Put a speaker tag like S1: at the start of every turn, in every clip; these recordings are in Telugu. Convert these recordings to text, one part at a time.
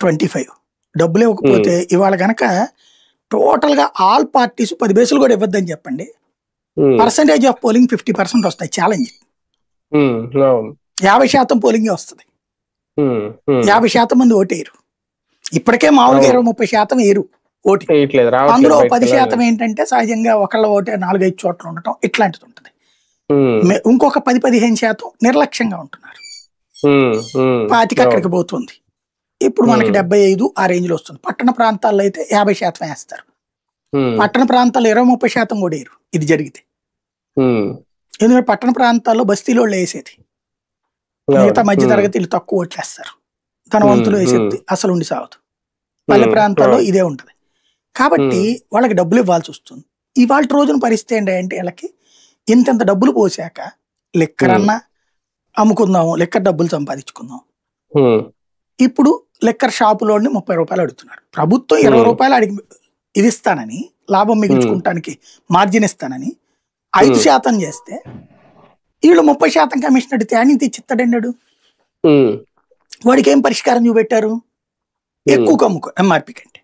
S1: 25 డబ్బులు ఇవ్వకపోతే ఇవాళ గనక టోటల్ గా ఆల్ పార్టీస్ 10 బేసులు కూడా ఇవ్వద్దని చెప్పండి, పర్సంటేజ్ ఆఫ్ పోలింగ్ 50% వస్తాయి. ఛాలెంజ్ 50% పోలింగే వస్తుంది. 50% మంది ఓటేయరు. ఇప్పటికే మామూలుగా 20-30% వేయరు ఓటు. అందులో 10% ఏంటంటే సహజంగా ఒకళ్ళ ఓటే 4-5 చోట్ల ఉండటం ఇట్లాంటిది ఉంటుంది. ఇంకొక 10-15% నిర్లక్ష్యంగా ఉంటున్నారు. 25 అక్కడికి పోతుంది. ఇప్పుడు మనకి 75 ఆ రేంజ్ లో వస్తుంది. పట్టణ ప్రాంతాల్లో అయితే 50% వేస్తారు. పట్టణ ప్రాంతాల్లో 20-30% కూడా వేయరు ఇది జరిగితే. ఎందుకంటే పట్టణ ప్రాంతాల్లో బస్తీలో వేసేది, మిగతా మధ్య తరగతి తక్కువ ఓట్లేస్తారు, ధనవంతులు వేసేది అసలు ఉండి సాగదు. పల్లె ప్రాంతాల్లో ఇదే ఉంటది. కాబట్టి వాళ్ళకి డబ్బులు ఇవ్వాల్సి వస్తుంది. ఇవాళ రోజున పరిస్థితి ఏంటంటే వీళ్ళకి ఇంత డబ్బులు పోసాక లెక్కర్ అన్నా అమ్ముకుందాం, లెక్కర్ డబ్బులు సంపాదించుకుందాం. ఇప్పుడు లెక్కర్ షాపులోని 30 రూపాయలు అడుగుతున్నారు. ప్రభుత్వం 20 రూపాయలు అడిగి ఇది ఇస్తానని, లాభం మిగుల్చుకుంటానికి మార్జిన్ ఇస్తానని 5% చేస్తే వీళ్ళు 30% కమిషన్ అడిగితే ఆయన తెచ్చిస్తాడన్నాడు. వాడికి ఏం పరిష్కారం చూపెట్టారు? ఎక్కువ కమ్ముకో ఎంఆర్పి కంటే,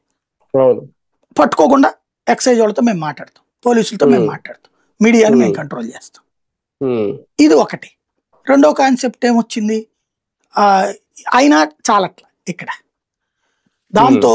S1: పట్టుకోకుండా ఎక్సైజ్ వాళ్ళతో మేము మాట్లాడతాం, పోలీసులతో మేము మాట్లాడతాం, మీడియాని మేము కంట్రోల్ చేస్తాం. ఇది ఒకటి. రెండో కాన్సెప్ట్ ఏమొచ్చింది, అయినా చాలట్ల ఇక్కడ. దాంతో